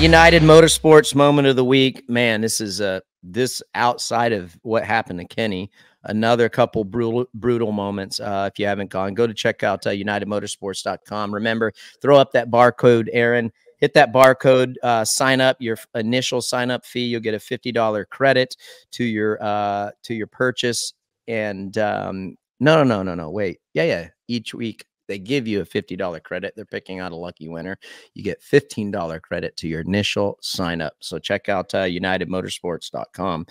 United Motorsports moment of the week. Man, this is this outside of what happened to Kenny, another couple brutal moments. If you haven't gone, go to check out unitedmotorsports.com. Remember, throw up that barcode, Aaron. Hit that barcode, sign up, your initial sign up fee. You'll get a $50 credit to your purchase. And no, wait. Yeah. Each week they give you a $50 credit. They're picking out a lucky winner. You get $15 credit to your initial sign up. So check out unitedmotorsports.com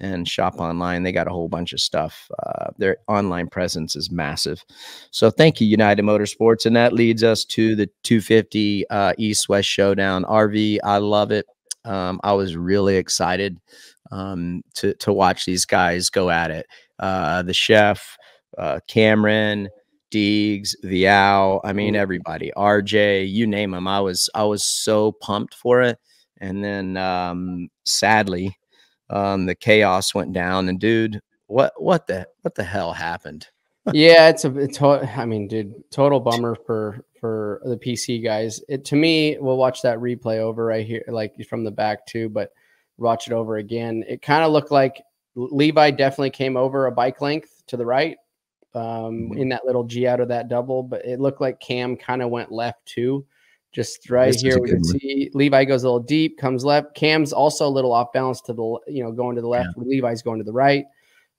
and shop online. They got a whole bunch of stuff. Their online presence is massive. So thank you, United Motorsports. And that leads us to the 250 East-West Showdown. RV, I love it. I was really excited to watch these guys go at it. The chef, Cameron, Deegs, Viao, I mean, everybody, RJ, you name them. I was so pumped for it. And then sadly, the chaos went down. And dude, what the hell happened? Yeah, I mean, dude, total bummer for the PC guys. To me, we'll watch that replay over right here, like from the back too, but watch it over again. It kind of looked like Levi definitely came over a bike length to the right. In that little G out of that double, but it looked like Cam kind of went left too. Just right here, we can see Levi goes a little deep, comes left. Cam's also a little off balance to the, going to the left. Yeah. Levi's going to the right,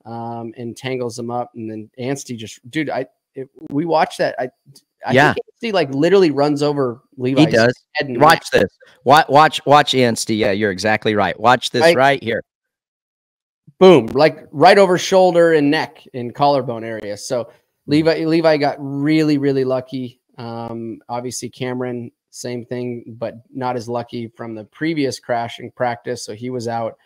and tangles them up. And then Anstey just, dude, we watched that. I think Anstey like literally runs over Levi's he does. Head and watch neck. This. Watch Anstey. Yeah, you're exactly right. Watch this right here. Boom, like right over shoulder and neck and collarbone area. So Levi got really, really lucky. Obviously Cameron, same thing, but not as lucky from the previous crash in practice. So he was out.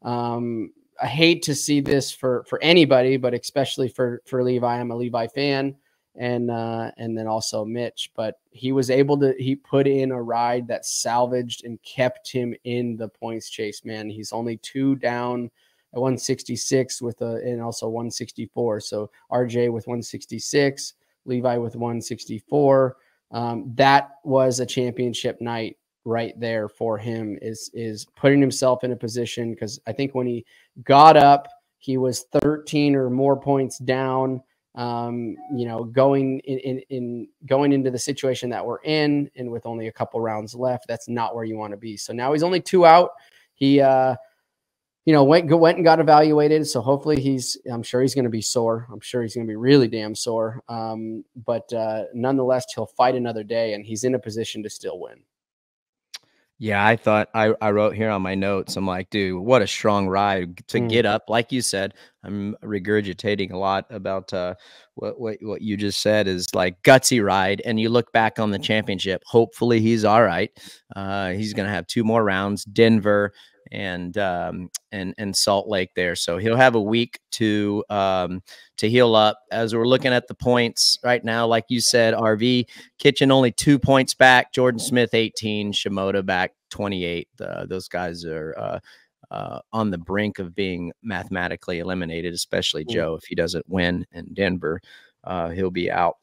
I hate to see this for anybody, but especially for Levi. I'm a Levi fan, and then also Mitch. But he was able to. He put in a ride that salvaged and kept him in the points chase. Man, he's only 2 down. 166 and also 164. So RJ with 166, Levi with 164. That was a championship night right there for him, is putting himself in a position, because I think when he got up, he was 13 or more points down. Going into the situation that we're in, and with only a couple rounds left, that's not where you want to be. So now he's only 2 out. He went and got evaluated. So hopefully I'm sure he's going to be sore. I'm sure he's going to be really damn sore. But nonetheless, he'll fight another day, and he's in a position to still win. Yeah, I thought I wrote here on my notes. I'm like, dude, what a strong ride to get up. Like you said, I'm regurgitating a lot about what you just said is like gutsy ride. And you look back on the championship. Hopefully he's all right. He's going to have 2 more rounds, Denver and Salt Lake there. So he'll have a week to heal up. As we're looking at the points right now, like you said, RV Kitchen only 2 points back, Jordan Smith 18, Shimoda back 28. Those guys are on the brink of being mathematically eliminated, especially Joe. If he doesn't win in Denver, he'll be out.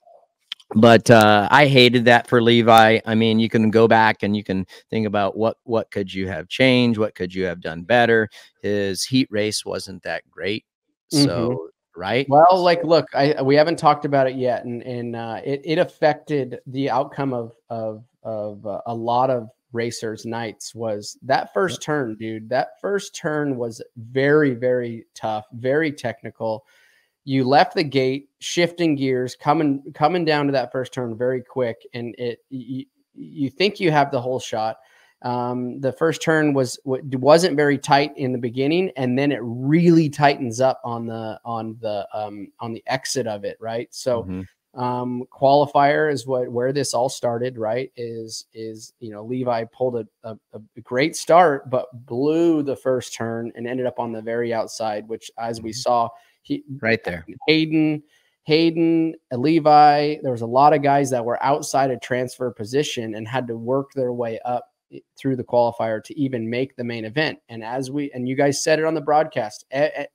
But I hated that for Levi. I mean, you can go back and you can think about what could you have changed? What could you have done better? His heat race wasn't that great. So, right. Well, like, look, we haven't talked about it yet. And it affected the outcome of a lot of racers' nights. Was that first turn, dude. That first turn was very, very tough, very technical. You left the gate, shifting gears, coming down to that first turn very quick, and you think you have the whole shot. The first turn wasn't very tight in the beginning, and then it really tightens up on the exit of it, right? So qualifier is where this all started, right? Is Levi pulled a great start, but blew the first turn and ended up on the very outside, which, as we saw. Right there, Hayden, Levi. There was a lot of guys that were outside of transfer position and had to work their way up through the qualifier to even make the main event. And you guys said it on the broadcast,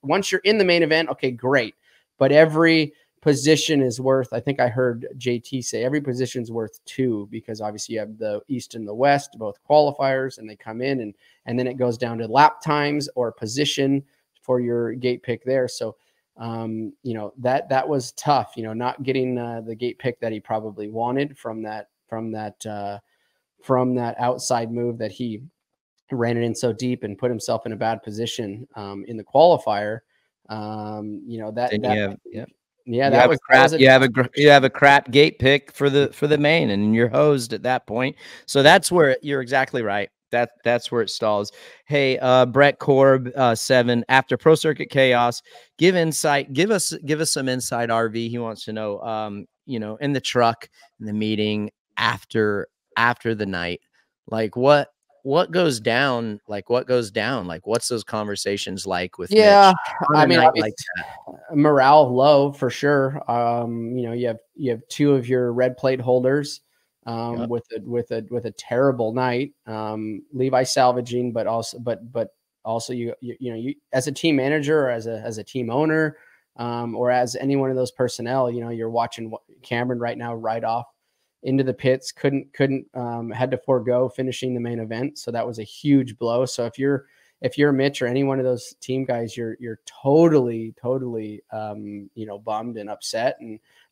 once you're in the main event, okay, great. But every position is worth, I think I heard JT say every position is worth 2, because obviously you have the East and the West, both qualifiers, and they come in and then it goes down to lap times or position for your gate pick there. So, you know, that was tough, you know, not getting the gate pick that he probably wanted from that outside move that he ran it in so deep and put himself in a bad position in the qualifier. You know, you have a crap gate pick for the main, and you're hosed at that point. So that's where you're exactly right. That's where it stalls. Hey, Brett Korb 7, after Pro Circuit Chaos, give us some inside RV. He wants to know, you know, in the truck, in the meeting, after the night, like what goes down, like what's those conversations like with Mitch I mean, like morale low for sure. You know, you have 2 of your red plate holders with a terrible night, Levi salvaging, but also you know, as a team manager or as a team owner, or as any one of those personnel, you know, you're watching Cameron right now ride off into the pits, couldn't had to forego finishing the main event. So that was a huge blow. So if you're Mitch or any one of those team guys, you're totally, you know, bummed and upset.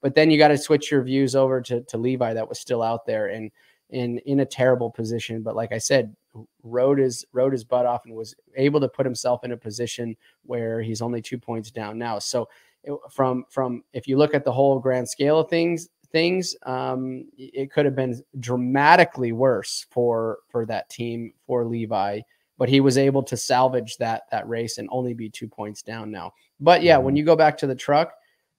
But then you got to switch your views over to Levi, that was still out there and in a terrible position. But like I said, rode his butt off and was able to put himself in a position where he's only 2 points down now. So from if you look at the whole grand scale of things, it could have been dramatically worse for that team, for Levi, but he was able to salvage that race and only be 2 points down now. But yeah, when you go back to the truck,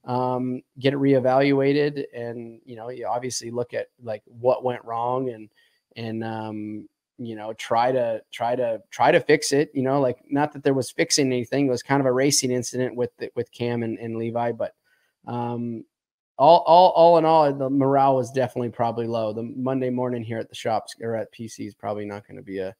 get it reevaluated, and you know, you obviously look at like what went wrong and you know, try to fix it. You know, like, not that there was fixing anything, it was kind of a racing incident with Cam and Levi, but all in all, the morale was definitely probably low. The Monday morning here at the shops or at PC is probably not going to be they're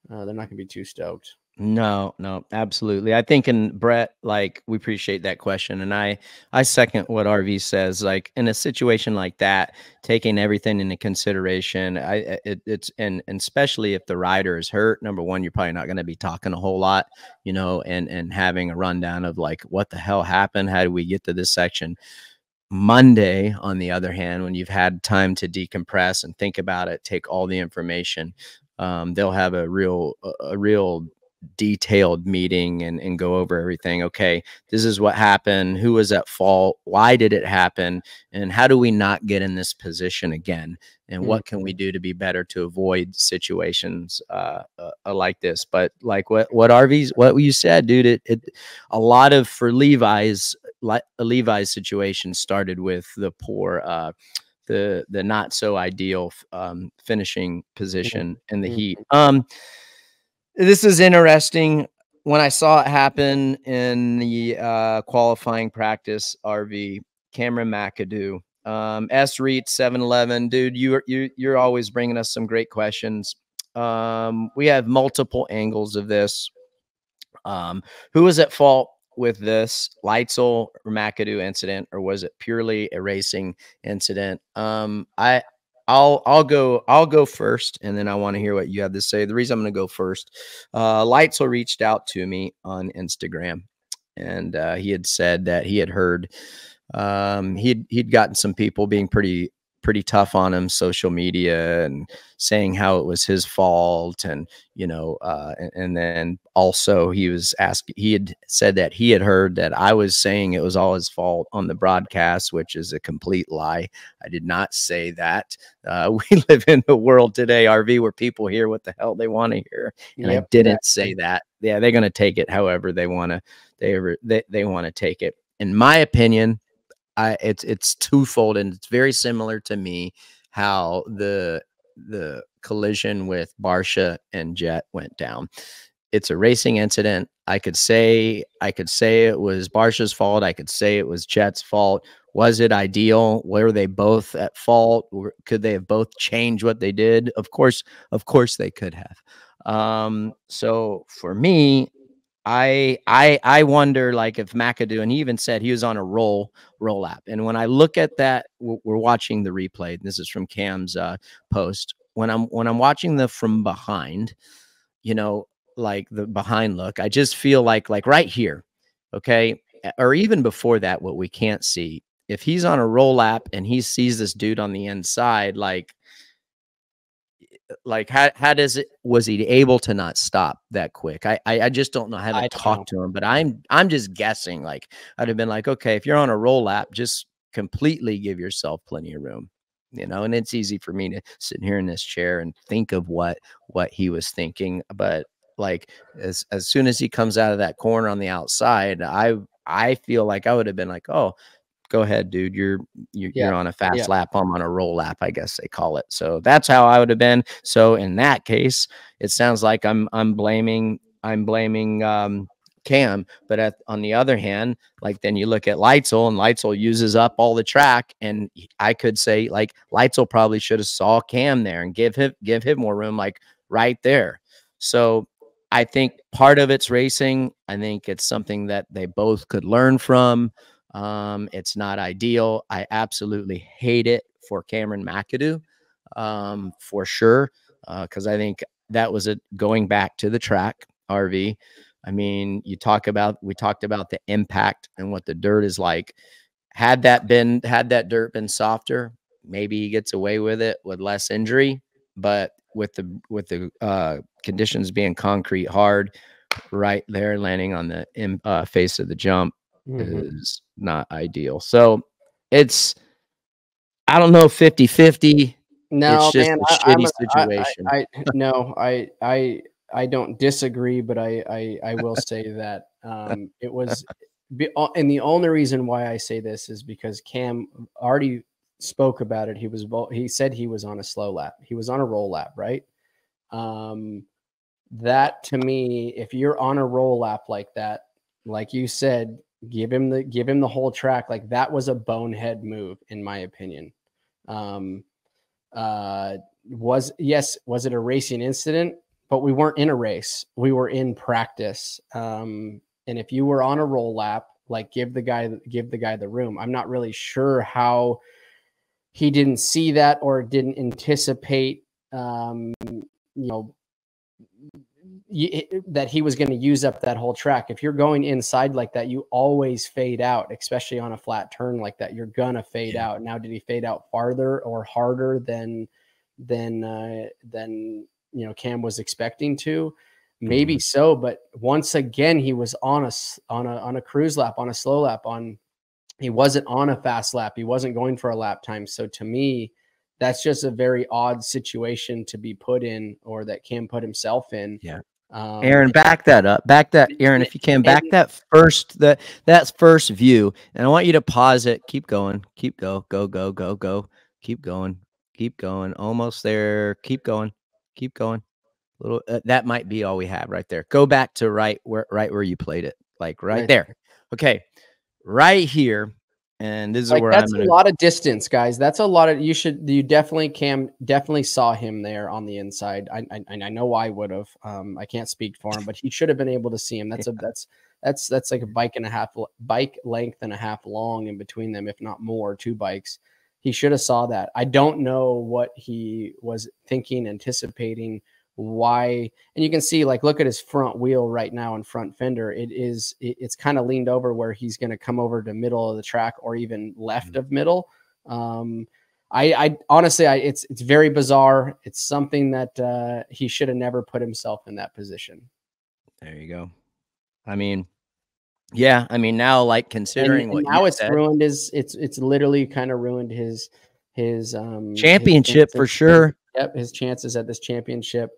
not going to be too stoked. No, absolutely. I think, and Brett, like, we appreciate that question. And I second what RV says, like, in a situation like that, taking everything into consideration, it's especially if the rider is hurt, number one, you're probably not going to be talking a whole lot, you know, and having a rundown of like, what the hell happened? How do we get to this section? Monday, on the other hand, when you've had time to decompress and think about it, take all the information, they'll have a real detailed meeting and go over everything. Okay, this is what happened. Who was at fault? Why did it happen? And how do we not get in this position again? And what can we do to be better to avoid situations like this? But like what you said, dude, it a lot of, for Levi's situation started with the poor, the not so ideal finishing position in the heat. This is interesting. When I saw it happen in the qualifying practice, RV, Cameron McAdoo, S Reed 711, dude, you're always bringing us some great questions. We have multiple angles of this. Who was at fault with this Leitzel or McAdoo incident, or was it purely a racing incident? I'll go first, and then I want to hear what you have to say. The reason I'm going to go first, Leitzel reached out to me on Instagram, and he had said that he had heard he'd gotten some people being pretty tough on him, social media, and saying how it was his fault. And, you know, and then also he had said that he had heard that I was saying it was all his fault on the broadcast, which is a complete lie. I did not say that. We live in a world today, RV, where people hear what the hell they want to hear. And I didn't say that. Yeah, they're going to take it however they want to, they want to take it. In my opinion, it's twofold, and it's very similar to me how the collision with Barsha and Jet went down. It's a racing incident. I could say it was Barsha's fault. I could say it was Jet's fault. Was it ideal? Were they both at fault? Could they have both changed what they did? Of course they could have. So for me, I wonder, like, if McAdoo, and he even said he was on a roll lap. And when I look at that, we're watching the replay. This is from Cam's post. When I'm watching the from behind, you know, like the behind look, I just feel like right here, okay, or even before that, what we can't see, if he's on a roll lap and he sees this dude on the inside, like how does it, was he able to not stop that quick? I just don't know. I haven't talked to him, but I'm just guessing. Like, I'd have been like, okay, if you're on a roll lap, just completely give yourself plenty of room, you know. And it's easy for me to sit here in this chair and think of what he was thinking, but like as soon as he comes out of that corner on the outside, I feel like I would have been like, oh, go ahead, dude. You're on a fast lap. I'm on a roll lap, I guess they call it. So that's how I would have been. So in that case, it sounds like I'm blaming Cam. But on the other hand, like, then you look at Leitzel, and Leitzel uses up all the track, and I could say, like, Leitzel probably should have saw Cam there and give him more room, like right there. So I think part of it's racing. I think it's something that they both could learn from. It's not ideal. I absolutely hate it for Cameron McAdoo, for sure, because I think that was going back to the track, RV. I mean, we talked about the impact and what the dirt is like. Had that dirt been softer, maybe he gets away with it with less injury. But with the conditions being concrete hard, right there, landing on the face of the jump, is not ideal. So it's, I don't know, 50-50. No, it's just man, a shitty situation. No, I don't disagree, but I will say that it was, and the only reason why I say this is because Cam already spoke about it. He said he was on a slow lap. He was on a roll lap, right? That, to me, if you're on a roll lap like that, like you said, give him the whole track. Like, that was a bonehead move, in my opinion. Was it a racing incident? But we weren't in a race. We were in practice. And if you were on a roll lap, like, give the guy the room. I'm not really sure how he didn't see that or didn't anticipate, that he was going to use up that whole track. If you're going inside like that, you always fade out, especially on a flat turn like that. You're going to fade out. Now, did he fade out farther or harder than Cam was expecting to? Maybe so, but once again, he was on a cruise lap, on a slow lap, he wasn't on a fast lap. He wasn't going for a lap time. So to me, that's just a very odd situation to be put in, or that Cam put himself in. Yeah. Aaron, back that up. Aaron, if you can, back that first view. And I want you to pause it. Keep going. Go. Keep going. Almost there. Keep going. Little that might be all we have right there. Go back to right where you played it. Like right there. Okay. Right here. And this is where that's a lot of distance, guys. That's a lot of, Cam definitely saw him there on the inside. I know I would have. I can't speak for him, but he should have been able to see him. That's like a bike length and a half long in between them, if not more, 2 bikes. He should have saw that. I don't know what he was thinking, anticipating, why. And you can see, like, look at his front wheel right now and front fender. It's kind of leaned over where he's going to come over to middle of the track, or even left of middle. I honestly, it's very bizarre. It's something that he should have never put himself in that position. There you go. I mean, yeah, I mean, now, like, considering what now it's ruined it's literally kind of ruined his championship for sure. Yep, his chances at this championship.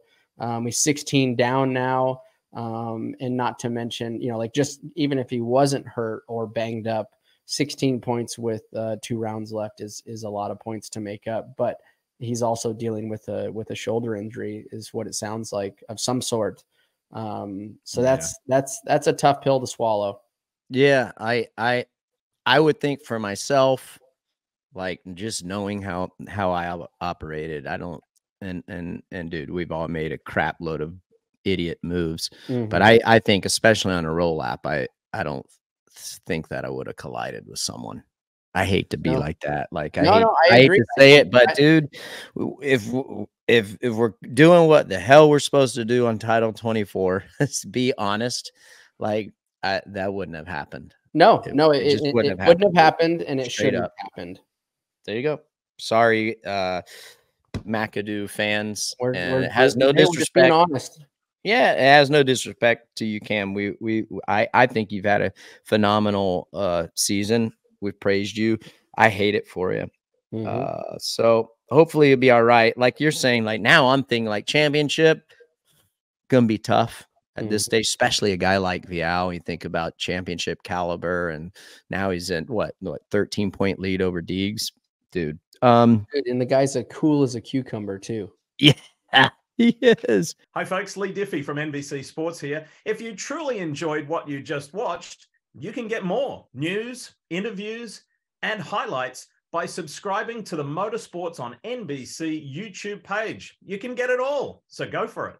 He's 16 down now. And not to mention, like, just even if he wasn't hurt or banged up, 16 points with 2 rounds left is a lot of points to make up. But he's also dealing with a shoulder injury, is what it sounds like, of some sort. So that's a tough pill to swallow. Yeah, I would think for myself, like, just knowing how I operated, I don't, and dude, we've all made a crap load of idiot moves. Mhm. But I think, especially on a roll lap, I don't think that I would have collided with someone. I hate to be No. like that. Like, No, no, I I hate agree. to say it, but dude, if we're doing what the hell we're supposed to do on Title 24, let's be honest, like that wouldn't have happened. No, It, no, it just it wouldn't have wouldn't have happened. happened, and it Straight shouldn't have up. happened. There you go. Sorry, McAdoo fans, and it has no we're just being disrespect. honest. Yeah, it has no disrespect to you, Cam. I think you've had a phenomenal season. We've praised you. I hate it for you. So hopefully it'll be all right. Like you're saying, like now I'm thinking like championship gonna be tough at this stage, especially a guy like Vial. You think about championship caliber, and now he's in what 13-point lead over Deegs, dude. And the guy's as cool as a cucumber too. Yeah, he is. Hi folks, Lee Diffie from NBC Sports here. If you truly enjoyed what you just watched, you can get more news, interviews, and highlights by subscribing to the Motorsports on NBC YouTube page. You can get it all, so go for it.